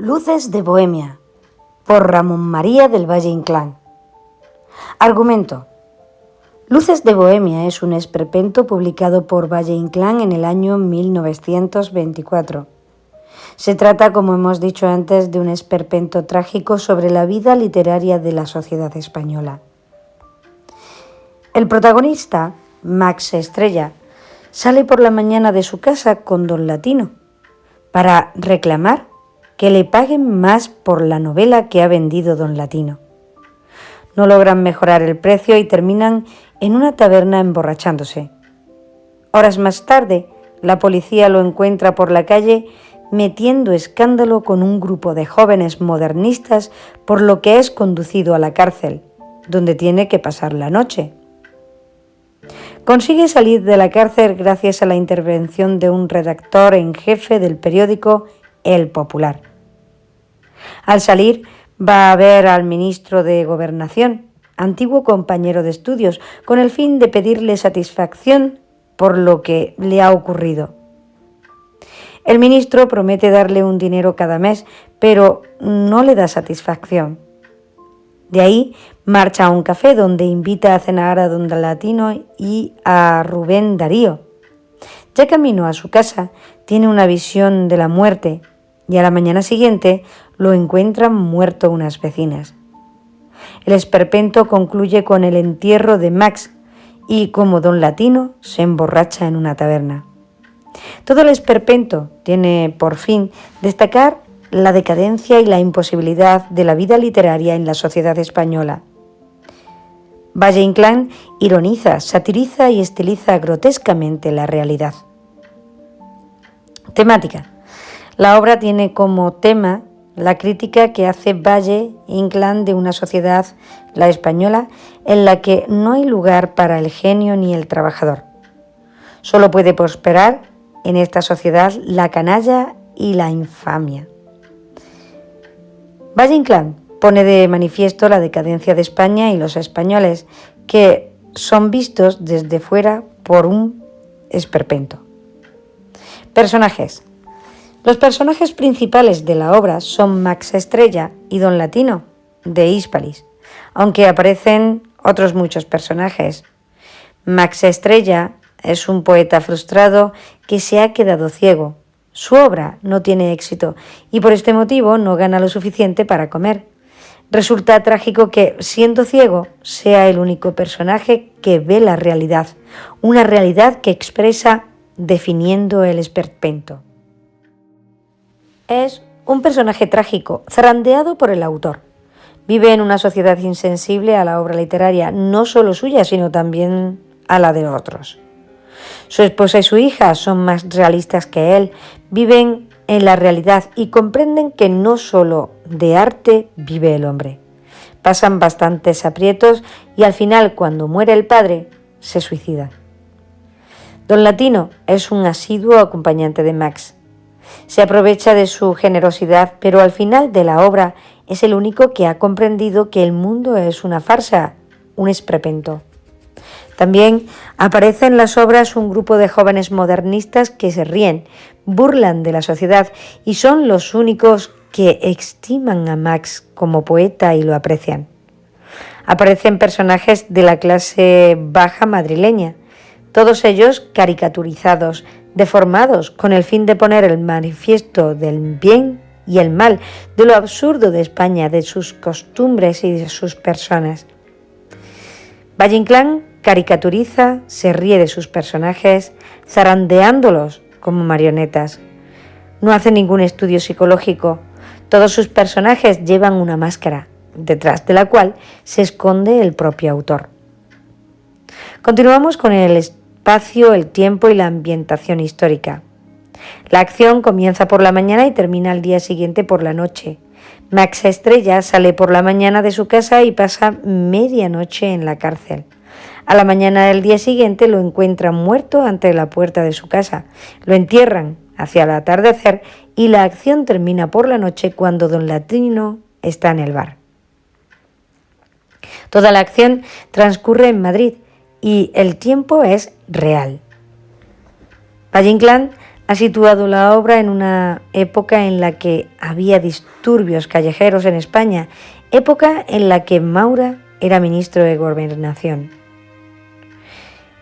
Luces de Bohemia, por Ramón María del Valle Inclán. Argumento. Luces de Bohemia es un esperpento publicado por Valle Inclán en el año 1924. Se trata, como hemos dicho antes, de un esperpento trágico sobre la vida literaria de la sociedad española. El protagonista, Max Estrella, sale por la mañana de su casa con don Latino para reclamar que le paguen más por la novela que ha vendido don Latino. No logran mejorar el precio y terminan en una taberna emborrachándose. Horas más tarde, la policía lo encuentra por la calle metiendo escándalo con un grupo de jóvenes modernistas, por lo que es conducido a la cárcel, donde tiene que pasar la noche. Consigue salir de la cárcel gracias a la intervención de un redactor en jefe del periódico El Popular. Al salir, va a ver al ministro de Gobernación, antiguo compañero de estudios, con el fin de pedirle satisfacción por lo que le ha ocurrido. El ministro promete darle un dinero cada mes, pero no le da satisfacción. De ahí marcha a un café donde invita a cenar a don Latino y a Rubén Darío. Ya camino a su casa, tiene una visión de la muerte y a la mañana siguiente lo encuentran muerto unas vecinas. El esperpento concluye con el entierro de Max y como don Latino se emborracha en una taberna. Todo el esperpento tiene por fin destacar la decadencia y la imposibilidad de la vida literaria en la sociedad española. Valle Inclán ironiza, satiriza y estiliza grotescamente la realidad. Temática. La obra tiene como tema la crítica que hace Valle Inclán de una sociedad, la española, en la que no hay lugar para el genio ni el trabajador. Solo puede prosperar en esta sociedad la canalla y la infamia. Valle Inclán pone de manifiesto la decadencia de España y los españoles, que son vistos desde fuera por un esperpento. Personajes. Los personajes principales de la obra son Max Estrella y don Latino, de Hispalis, aunque aparecen otros muchos personajes. Max Estrella es un poeta frustrado que se ha quedado ciego. Su obra no tiene éxito y por este motivo no gana lo suficiente para comer. Resulta trágico que, siendo ciego, sea el único personaje que ve la realidad, una realidad que expresa definiendo el esperpento. Es un personaje trágico, zarandeado por el autor. Vive en una sociedad insensible a la obra literaria, no solo suya, sino también a la de otros. Su esposa y su hija son más realistas que él, viven en la realidad y comprenden que no solo de arte vive el hombre. Pasan bastantes aprietos y al final, cuando muere el padre, se suicida. Don Latino es un asiduo acompañante de Max. Se aprovecha de su generosidad, pero al final de la obra es el único que ha comprendido que el mundo es una farsa, un esperpento. También aparece en las obras un grupo de jóvenes modernistas que se ríen, burlan de la sociedad y son los únicos que estiman a Max como poeta y lo aprecian. Aparecen personajes de la clase baja madrileña, todos ellos caricaturizados, deformados, con el fin de poner el manifiesto del bien y el mal, de lo absurdo de España, de sus costumbres y de sus personas. Valle Inclán caricaturiza, se ríe de sus personajes, zarandeándolos como marionetas. No hace ningún estudio psicológico. Todos sus personajes llevan una máscara, detrás de la cual se esconde el propio autor. Continuamos con el espacio, el tiempo y la ambientación histórica. La acción comienza por la mañana y termina al día siguiente por la noche. Max Estrella sale por la mañana de su casa y pasa medianoche en la cárcel. A la mañana del día siguiente lo encuentran muerto ante la puerta de su casa. Lo entierran hacia el atardecer y la acción termina por la noche cuando don Latino está en el bar. Toda la acción transcurre en Madrid y el tiempo es real. Valle Inclán Ha situado la obra en una época en la que había disturbios callejeros en España, época en la que Maura era ministro de Gobernación.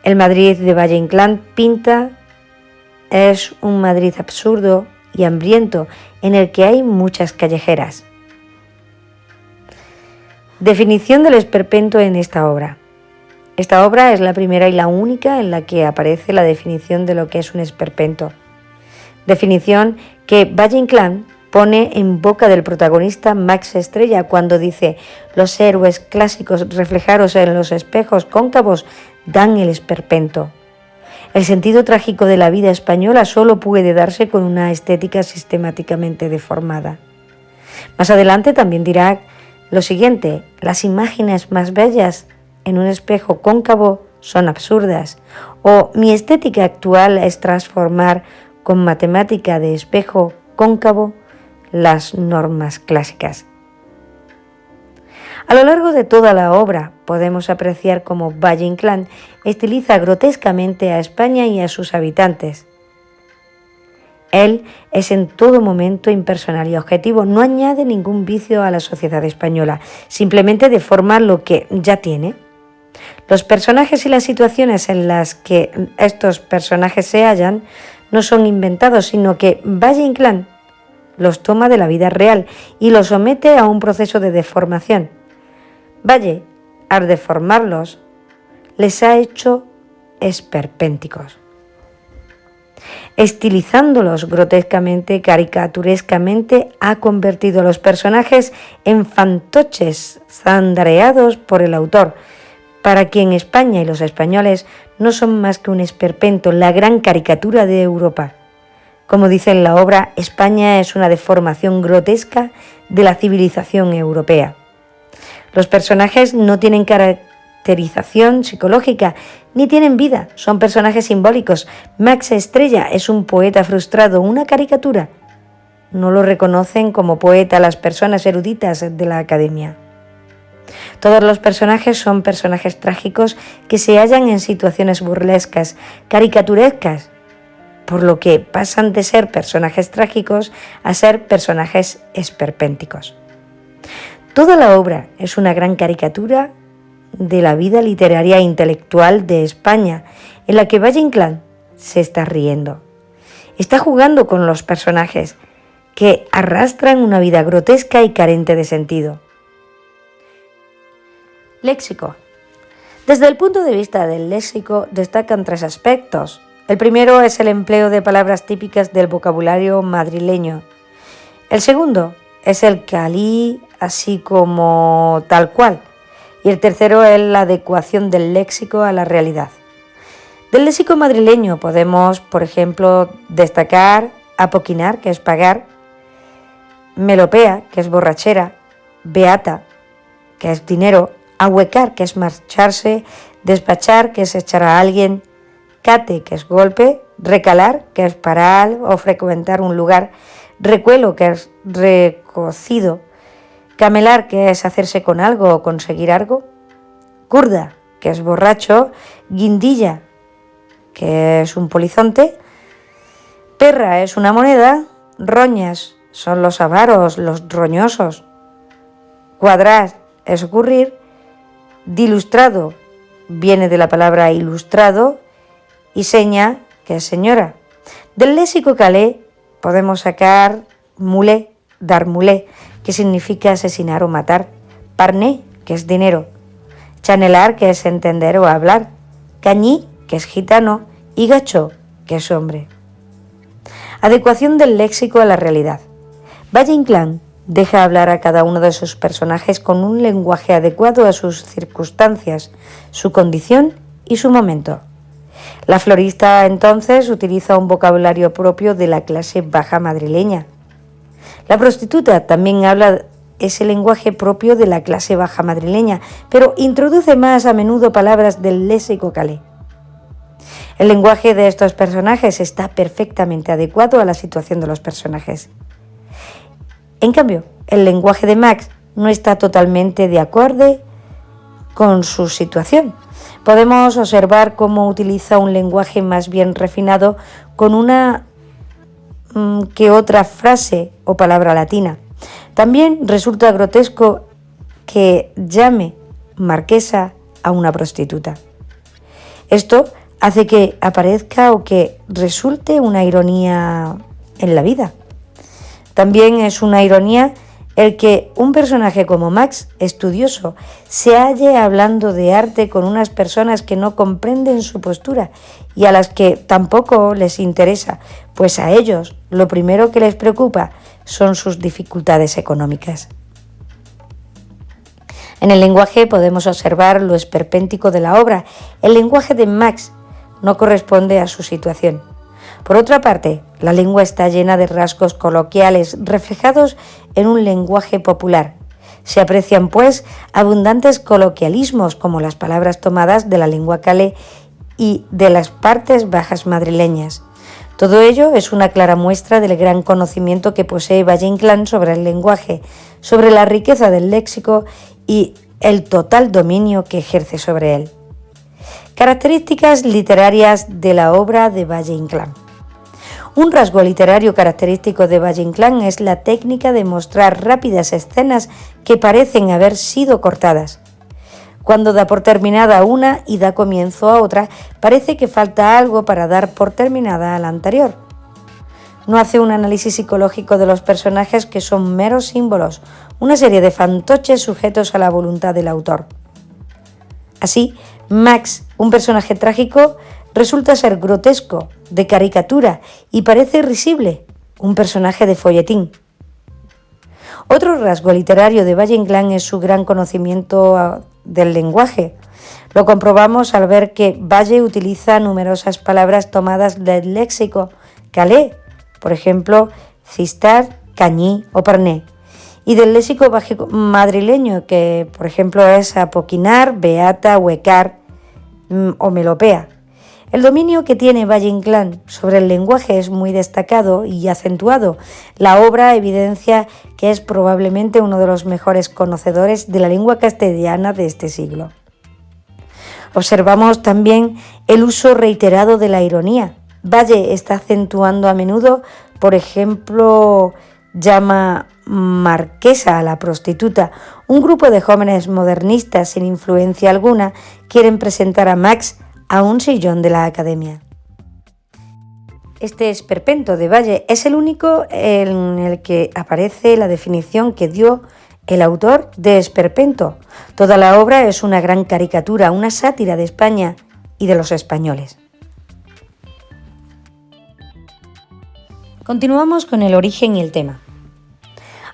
El Madrid de Valle Inclán pinta es un Madrid absurdo y hambriento en el que hay muchas callejeras. Definición del esperpento en esta obra. Esta obra es la primera y la única en la que aparece la definición de lo que es un esperpento. Definición que Valle Inclán pone en boca del protagonista Max Estrella cuando dice: los héroes clásicos reflejados en los espejos cóncavos dan el esperpento. El sentido trágico de la vida española solo puede darse con una estética sistemáticamente deformada. Más adelante también dirá lo siguiente: las imágenes más bellas en un espejo cóncavo son absurdas, o mi estética actual es transformar con matemática de espejo cóncavo las normas clásicas. A lo largo de toda la obra podemos apreciar cómo Valle Inclán estiliza grotescamente a España y a sus habitantes. Él es en todo momento impersonal y objetivo, no añade ningún vicio a la sociedad española, simplemente deforma lo que ya tiene. Los personajes y las situaciones en las que estos personajes se hallan no son inventados, sino que Valle Inclán los toma de la vida real y los somete a un proceso de deformación. Valle, al deformarlos, les ha hecho esperpénticos, estilizándolos grotescamente, caricaturescamente, ha convertido a los personajes en fantoches zandareados por el autor, para quien España y los españoles no son más que un esperpento, la gran caricatura de Europa. Como dice en la obra, España es una deformación grotesca de la civilización europea. Los personajes no tienen caracterización psicológica, ni tienen vida, son personajes simbólicos. Max Estrella es un poeta frustrado, una caricatura. No lo reconocen como poeta las personas eruditas de la academia. Todos los personajes son personajes trágicos que se hallan en situaciones burlescas, caricaturescas, por lo que pasan de ser personajes trágicos a ser personajes esperpénticos. Toda la obra es una gran caricatura de la vida literaria e intelectual de España, en la que Valle Inclán se está riendo. Está jugando con los personajes que arrastran una vida grotesca y carente de sentido. Léxico. Desde el punto de vista del léxico destacan tres aspectos. El primero es el empleo de palabras típicas del vocabulario madrileño. El segundo es el calí, así como tal cual. Y el tercero es la adecuación del léxico a la realidad. Del léxico madrileño podemos, por ejemplo, destacar apoquinar, que es pagar, melopea, que es borrachera, beata, que es dinero, ahuecar, que es marcharse, despachar, que es echar a alguien, cate, que es golpe, recalar, que es parar o frecuentar un lugar, recuelo, que es recocido, camelar, que es hacerse con algo o conseguir algo, curda, que es borracho, guindilla, que es un polizonte, perra es una moneda, roñas son los avaros, los roñosos, cuadrar es ocurrir, dilustrado viene de la palabra ilustrado y seña, que es señora. Del léxico calé podemos sacar mulé, dar mulé, que significa asesinar o matar, parné, que es dinero, chanelar, que es entender o hablar, cañí, que es gitano, y gacho, que es hombre. Adecuación del léxico a la realidad. Valle Inclán deja hablar a cada uno de sus personajes con un lenguaje adecuado a sus circunstancias, su condición y su momento. La florista entonces utiliza un vocabulario propio de la clase baja madrileña. La prostituta también habla ese lenguaje propio de la clase baja madrileña, pero introduce más a menudo palabras del léxico calé. El lenguaje de estos personajes está perfectamente adecuado a la situación de los personajes. En cambio, el lenguaje de Max no está totalmente de acuerdo con su situación. Podemos observar cómo utiliza un lenguaje más bien refinado con una que otra frase o palabra latina. También resulta grotesco que llame marquesa a una prostituta. Esto hace que aparezca o que resulte una ironía en la vida. También es una ironía el que un personaje como Max, estudioso, se halle hablando de arte con unas personas que no comprenden su postura y a las que tampoco les interesa, pues a ellos lo primero que les preocupa son sus dificultades económicas. En el lenguaje podemos observar lo esperpéntico de la obra. El lenguaje de Max no corresponde a su situación. Por otra parte, la lengua está llena de rasgos coloquiales reflejados en un lenguaje popular. Se aprecian, pues, abundantes coloquialismos como las palabras tomadas de la lengua calé y de las partes bajas madrileñas. Todo ello es una clara muestra del gran conocimiento que posee Valle-Inclán sobre el lenguaje, sobre la riqueza del léxico y el total dominio que ejerce sobre él. Características literarias de la obra de Valle-Inclán. Un rasgo literario característico de Valle-Inclán es la técnica de mostrar rápidas escenas que parecen haber sido cortadas. Cuando da por terminada una y da comienzo a otra, parece que falta algo para dar por terminada a la anterior. No hace un análisis psicológico de los personajes que son meros símbolos, una serie de fantoches sujetos a la voluntad del autor. Así, Max, un personaje trágico, resulta ser grotesco, de caricatura y parece risible, un personaje de folletín. Otro rasgo literario de Valle-Inclán es su gran conocimiento del lenguaje. Lo comprobamos al ver que Valle utiliza numerosas palabras tomadas del léxico calé, por ejemplo, cistar, cañí o parné, y del léxico madrileño, que por ejemplo es apoquinar, beata, huecar o melopea. El dominio que tiene Valle-Inclán sobre el lenguaje es muy destacado y acentuado. La obra evidencia que es probablemente uno de los mejores conocedores de la lengua castellana de este siglo. Observamos también el uso reiterado de la ironía. Valle está acentuando a menudo, por ejemplo, llama marquesa a la prostituta. Un grupo de jóvenes modernistas sin influencia alguna quieren presentar a Max a un sillón de la academia. Este esperpento de Valle es el único en el que aparece la definición que dio el autor de esperpento. Toda la obra es una gran caricatura, una sátira de España y de los españoles. Continuamos con el origen y el tema.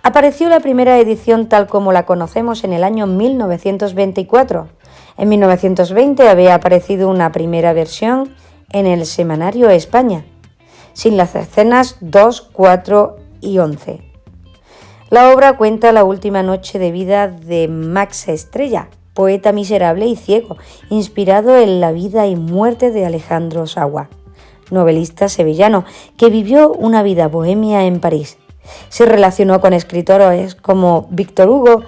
Apareció la primera edición tal como la conocemos en el año 1924. En 1920 había aparecido una primera versión en el semanario España, sin las escenas 2, 4 y 11. La obra cuenta la última noche de vida de Max Estrella, poeta miserable y ciego, inspirado en la vida y muerte de Alejandro Sahua, novelista sevillano, que vivió una vida bohemia en París. Se relacionó con escritores como Víctor Hugo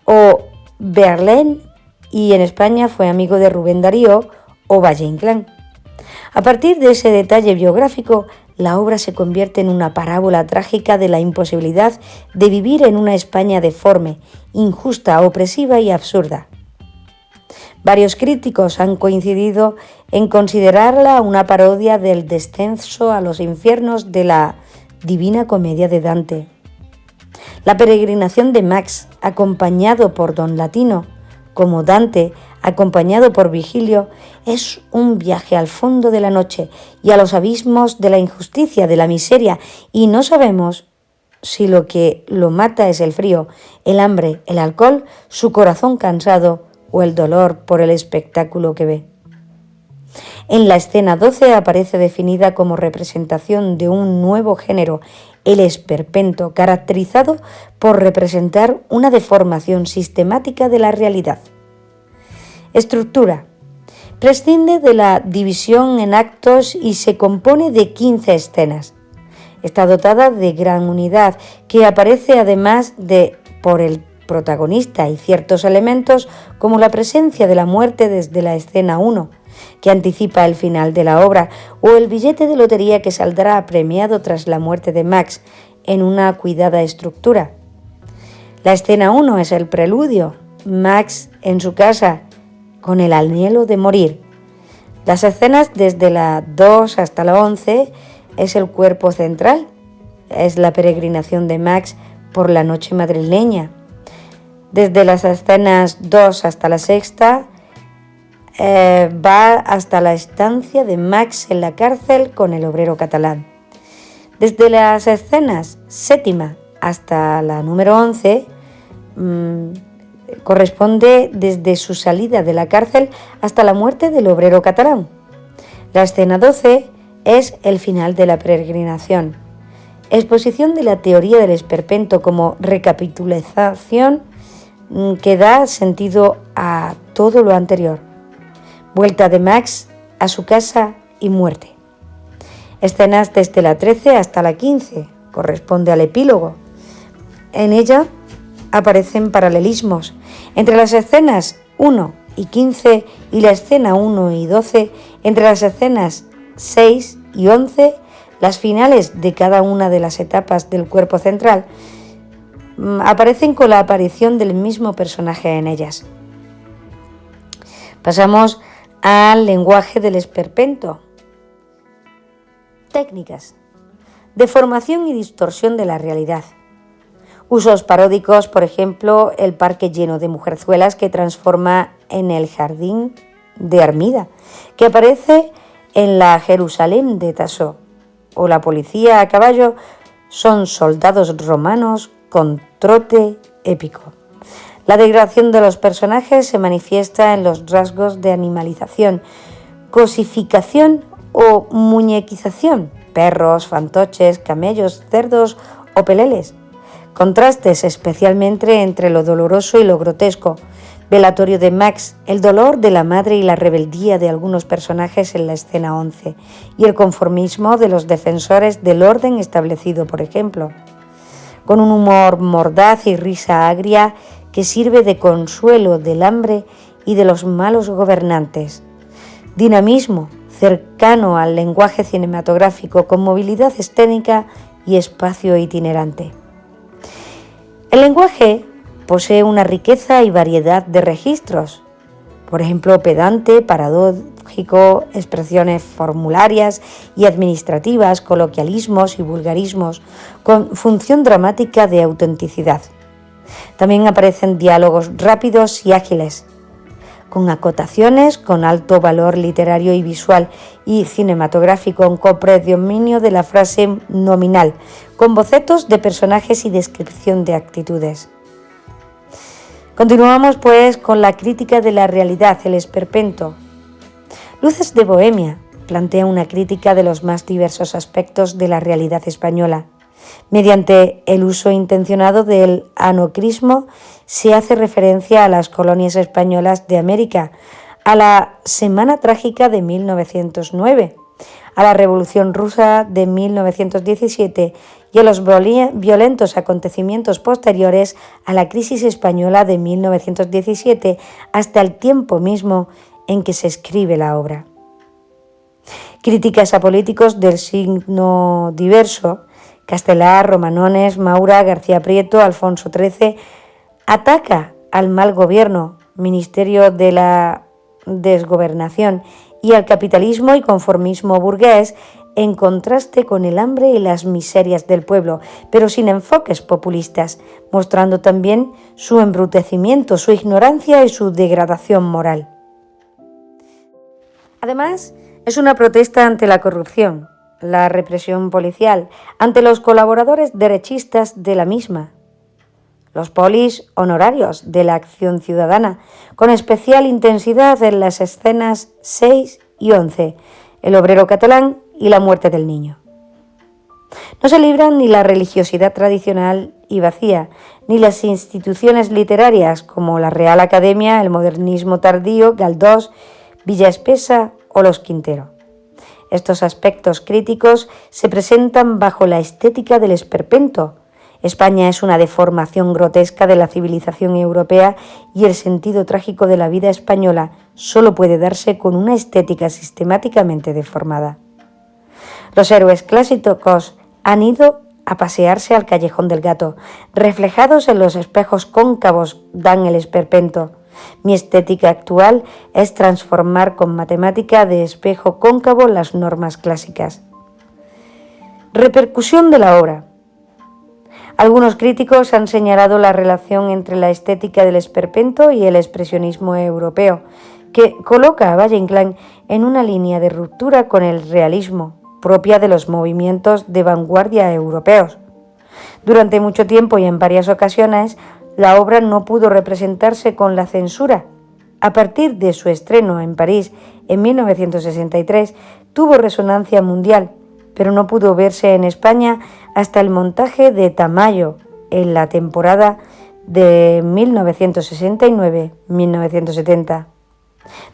o Verlaine, y en España fue amigo de Rubén Darío o Valle-Inclán. A partir de ese detalle biográfico, la obra se convierte en una parábola trágica de la imposibilidad de vivir en una España deforme, injusta, opresiva y absurda. Varios críticos han coincidido en considerarla una parodia del descenso a los infiernos de la Divina Comedia de Dante. La peregrinación de Max, acompañado por Don Latino, como Dante, acompañado por Virgilio, es un viaje al fondo de la noche y a los abismos de la injusticia, de la miseria, y no sabemos si lo que lo mata es el frío, el hambre, el alcohol, su corazón cansado o el dolor por el espectáculo que ve. En la escena 12 aparece definida como representación de un nuevo género, el esperpento, caracterizado por representar una deformación sistemática de la realidad. Estructura. Prescinde de la división en actos y se compone de 15 escenas. Está dotada de gran unidad, que aparece además por el protagonista y ciertos elementos como la presencia de la muerte desde la escena 1, que anticipa el final de la obra, o el billete de lotería que saldrá premiado tras la muerte de Max en una cuidada estructura. La escena 1 es el preludio, Max en su casa, con el anhelo de morir. Las escenas desde la 2 hasta la 11 es el cuerpo central, es la peregrinación de Max por la noche madrileña. Desde las escenas 2 hasta la sexta va hasta la estancia de Max en la cárcel con el obrero catalán. Desde las escenas séptima hasta la número 11 corresponde desde su salida de la cárcel hasta la muerte del obrero catalán. La escena 12 es el final de la peregrinación. Exposición de la teoría del esperpento como recapitulación que da sentido a todo lo anterior. Vuelta de Max a su casa y muerte. Escenas desde la 13 hasta la 15, corresponde al epílogo. En ella aparecen paralelismos entre las escenas 1 y 15 y la escena 1 y 12, entre las escenas 6 y 11, las finales de cada una de las etapas del cuerpo central aparecen con la aparición del mismo personaje en ellas. Pasamos al lenguaje del esperpento. Técnicas. Deformación y distorsión de la realidad. Usos paródicos, por ejemplo, el parque lleno de mujerzuelas que transforma en el jardín de Armida, que aparece en la Jerusalén de Tasso, o la policía a caballo son soldados romanos con trote épico. La degradación de los personajes se manifiesta en los rasgos de animalización, cosificación o muñequización, perros, fantoches, camellos, cerdos o peleles. Contrastes especialmente entre lo doloroso y lo grotesco. Velatorio de Max, el dolor de la madre y la rebeldía de algunos personajes en la escena 11, y el conformismo de los defensores del orden establecido, por ejemplo. Con un humor mordaz y risa agria que sirve de consuelo del hambre y de los malos gobernantes. Dinamismo cercano al lenguaje cinematográfico con movilidad escénica y espacio itinerante. El lenguaje posee una riqueza y variedad de registros, por ejemplo, pedante, paradójico, expresiones formularias y administrativas, coloquialismos y vulgarismos, con función dramática de autenticidad. También aparecen diálogos rápidos y ágiles, con acotaciones con alto valor literario y visual y cinematográfico, con predominio de la frase nominal, con bocetos de personajes y descripción de actitudes. Continuamos pues con la crítica de la realidad, el esperpento. Luces de Bohemia plantea una crítica de los más diversos aspectos de la realidad española. Mediante el uso intencionado del anocrismo se hace referencia a las colonias españolas de América, a la Semana Trágica de 1909, a la Revolución Rusa de 1917 y a los violentos acontecimientos posteriores a la crisis española de 1917 hasta el tiempo mismo en que se escribe la obra. Críticas a políticos del signo diverso, Castelar, Romanones, Maura, García Prieto, Alfonso XIII, ataca al mal gobierno, Ministerio de la Desgobernación, y al capitalismo y conformismo burgués, en contraste con el hambre y las miserias del pueblo, pero sin enfoques populistas, mostrando también su embrutecimiento, su ignorancia y su degradación moral. Además, es una protesta ante la corrupción, la represión policial, ante los colaboradores derechistas de la misma, los polis honorarios de la acción ciudadana, con especial intensidad en las escenas 6 y 11, el obrero catalán y la muerte del niño. No se libran ni la religiosidad tradicional y vacía, ni las instituciones literarias como la Real Academia, el modernismo tardío, Galdós, Villa Espesa o los Quintero. Estos aspectos críticos se presentan bajo la estética del esperpento, España es una deformación grotesca de la civilización europea y el sentido trágico de la vida española solo puede darse con una estética sistemáticamente deformada. Los héroes clásicos han ido a pasearse al callejón del gato, reflejados en los espejos cóncavos dan el esperpento. Mi estética actual es transformar con matemática de espejo cóncavo las normas clásicas. Repercusión de la obra. Algunos críticos han señalado la relación entre la estética del esperpento y el expresionismo europeo, que coloca a Valle Inclán en una línea de ruptura con el realismo, propia de los movimientos de vanguardia europeos. Durante mucho tiempo y en varias ocasiones, la obra no pudo representarse con la censura. A partir de su estreno en París en 1963, tuvo resonancia mundial, pero no pudo verse en España hasta el montaje de Tamayo en la temporada de 1969-1970.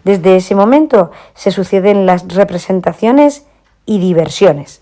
Desde ese momento se suceden las representaciones y diversiones.